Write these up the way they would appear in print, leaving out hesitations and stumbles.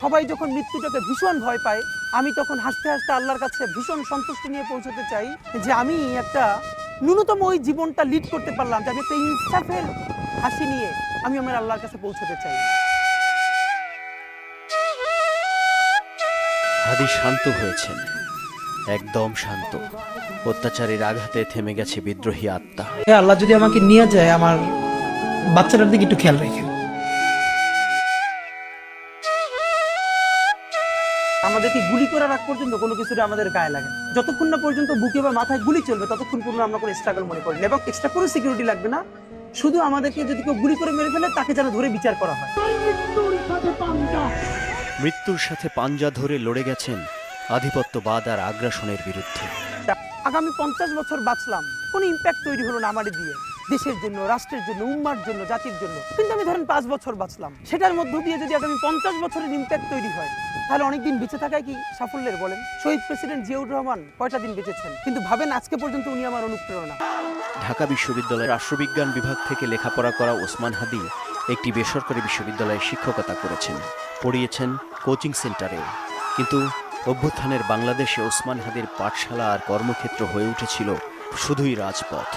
সবাই যখন মৃত্যুটাকে ভীষণ ভয় পায়, আমি তখন হাসতে হাসতে আল্লাহর কাছে ভীষণ সন্তুষ্টি নিয়ে পৌঁছতে চাই যে আমি একটা ন্যূনতম ওই জীবনটা লিড করতে পারলাম, যে আমি একটা ইনসাফের হাসি নিয়ে আমি আমার আল্লাহর কাছে পৌঁছতে চাই। হাদি শান্ত হয়েছেন, একদম শান্ত। অত্যাচারের আঘাতে থেমে গেছে বিদ্রোহী আত্মা। আল্লাহ যদি আমাকে নিয়ে যায়, আমার বাচ্চাটার দিকে একটু খেয়াল রাখেন। আমাদেরকে গুলি করার আগ পর্যন্ত কোনো কিছুটা আমাদের গায়ে লাগে, যতক্ষণ না পর্যন্ত বুকে বা মাথায় গুলি চলবে ততক্ষণ পর্যন্ত আমরা কোনো স্ট্রাগল মনে করি না, এবং এক্সট্রা কোনো সিকিউরিটি লাগবে না। শুধু আমাদেরকে যদি কেউ গুলি করে মেরে ফেলে তাকে যেন ধরে বিচার করা হয়। মৃত্যুর সাথে পাঞ্জা ধরে লড়ে গেছেন আধিপত্যবাদ আর আগ্রাসনের বিরুদ্ধে। আগামী 50 বছর বাঁচলাম, কোনো ইম্প্যাক্ট তৈরি হলো না আমারে দিয়ে, দেশের জন্য, রাষ্ট্রের জন্য, উম্মার জন্য, জাতির জন্য। কিন্তু আমি ধরেন 5 বছর বাঁচলাম, সেটার মধ্য দিয়ে যদি আগামী 50 বছরের ইম্প্যাক্ট তৈরি হয়, তাহলে অনেকদিন বেঁচে থাকায় কি সাফল্যের? বলেন, শহীদ প্রেসিডেন্ট জিয়াউর রহমান কয়টা দিন বেঁচেছেন, কিন্তু ভাবেন আজকে পর্যন্ত উনি আমার অনুপ্রেরণা। ঢাকা বিশ্ববিদ্যালয়ের রাষ্ট্রবিজ্ঞান বিভাগ থেকে লেখাপড়া করা ওসমান হাদি একটি বেসরকারি বিশ্ববিদ্যালয়ে শিক্ষকতা করেছেন, পড়িয়েছেন কোচিং সেন্টারেও। কিন্তু অভ্যুত্থানের বাংলাদেশে ওসমান হাদির পাঠশালা আর কর্মক্ষেত্র হয়ে উঠেছিল শুধুই রাজপথ।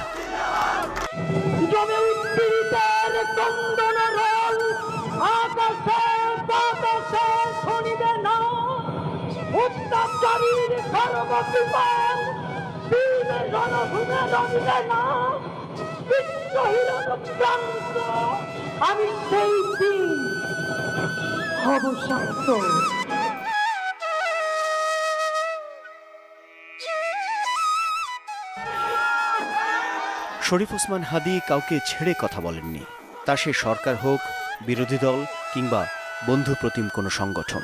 আমি সেই দিন হব শান্ত। শরীফ ওসমান হাদি কাউকে ছেড়ে কথা বলেননি, তা সে সরকার হোক, বিরোধী দল কিংবা বন্ধু প্রতিম কোনো সংগঠন।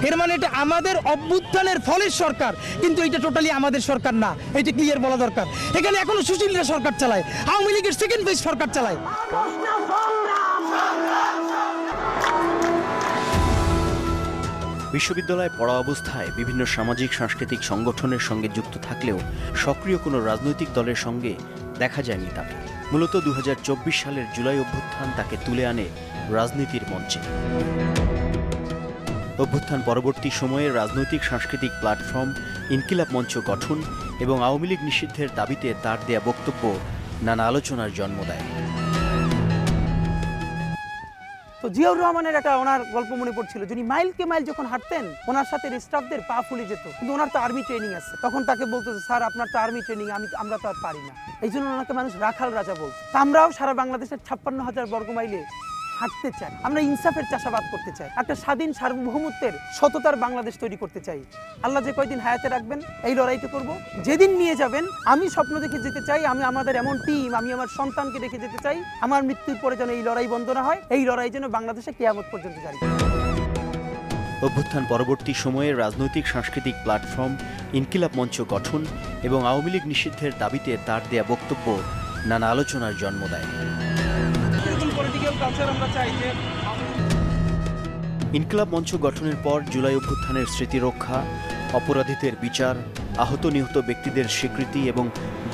এর মানে এটা আমাদের অভ্যুত্থানের ফলের সরকার, কিন্তু এটা টোটালি আমাদের সরকার না, এটা ক্লিয়ার বলা দরকার। এখানে এখনো সুশীলরা সরকার চালায়, আওয়ামী লীগের সেকেন্ড ফেজ সরকার চালায়। বিশ্ববিদ্যালয়ে পড়া অবস্থায় বিভিন্ন সামাজিক সাংস্কৃতিক সংগঠনের সঙ্গে যুক্ত থাকলেও সক্রিয় কোনো রাজনৈতিক দলের সঙ্গে দেখা যায়নি তাকে। মূলত 2024 সালের জুলাই অভ্যুত্থান তাকে তুলে আনে রাজনীতির মঞ্চে। অভ্যুত্থান পরবর্তী সময়ে রাজনৈতিক সাংস্কৃতিক প্ল্যাটফর্ম ইনকিলাব মঞ্চ গঠন এবং আওয়ামী লীগ নিষিদ্ধের দাবিতে তার দেয়া বক্তব্য নানা আলোচনার জন্ম দেয়। তো জিয়াউর রহমানের একটা ওনার গল্প মনে পড়ছিল, যিনি মাইলকে মাইল যখন হাঁটতেন ওনার সাথে স্টাফদের পা ফুলে যেত, কিন্তু ওনার তো আর্মি ট্রেনিং আছে। তখন তাকে বলতো যে স্যার আপনার তো আর্মি ট্রেনিং, আমরা তো আর পারি না। এই জন্য ওনাকে মানুষ রাখাল রাজা বলত। আমরাও সারা বাংলাদেশের 56,000 বর্গ মাইলে হাঁটতে চাই, আমরা ইনসাফের চাষাবাদ করতে চাই, একটা স্বাধীন সার্বভৌমত্বের সততার বাংলাদেশ তৈরি করতে চাই। আল্লাহ যে কয়দিন হায়াতে রাখবেন এই লড়াইটা করব। যেদিন নিয়ে যাবেন আমি স্বপ্ন দেখে যেতে চাই, আমি আমাদের এমন টিম, আমি আমার সন্তানকে রেখে যেতে চাই, আমার মৃত্যুর পরে যেন এই লড়াই বন্ধ না হয়, এই লড়াই যেন বাংলাদেশে কিয়ামত পর্যন্ত জারি থাকে। অভ্যুত্থান পরবর্তী সময়ে রাজনৈতিক সাংস্কৃতিক প্ল্যাটফর্ম ইনকিলাব মঞ্চ গঠন এবং আওয়ামী লীগ নিষিদ্ধের দাবিতে তার দেয়া বক্তব্য নানা আলোচনার জন্ম দেয়। ইনকিলাব মঞ্চ গঠনের পর জুলাই অভ্যুত্থানের স্মৃতি রক্ষা, অপরাধীদের বিচার, আহত নিহত ব্যক্তিদের স্বীকৃতি এবং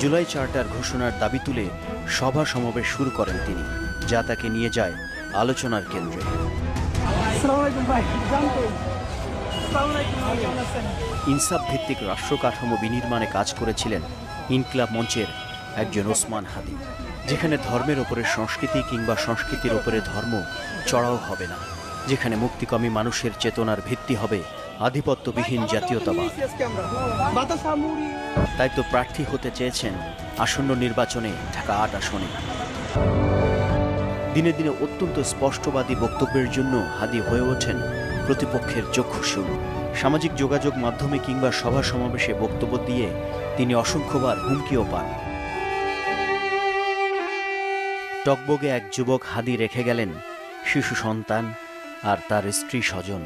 জুলাই চার্টার ঘোষণার দাবি তুলে সভা সমাবেশ শুরু করেন তিনি, যা তাকে নিয়ে যায় আলোচনার কেন্দ্রে। ইনসাফ ভিত্তিক রাষ্ট্র কাঠামো বিনির্মাণে কাজ করেছিলেন ইনকিলাব মঞ্চের একজন ওসমান হাদি, যেখানে ধর্মের ওপরে সংস্কৃতি কিংবা সংস্কৃতির ওপরে ধর্ম চড়াও হবে না, যেখানে মুক্তিকামী মানুষের চেতনার ভিত্তি হবে আধিপত্যবিহীন জাতীয়তাবাদ। তাই তো প্রার্থী হতে চেয়েছেন আসন্ন নির্বাচনে ঢাকা 8 আসনে। দিনে দিনে অত্যন্ত স্পষ্টবাদী বক্তব্যের জন্য হাদি হয়ে ওঠেন প্রতিপক্ষের চক্ষুশূল। সামাজিক যোগাযোগ মাধ্যমে কিংবা সভা সমাবেশে বক্তব্য দিয়ে তিনি অসংখ্যবার হুমকিও পান। টকবগে এক যুবক হাদি রেখে গেলেন শিশু সন্তান আর তার স্ত্রী স্বজন।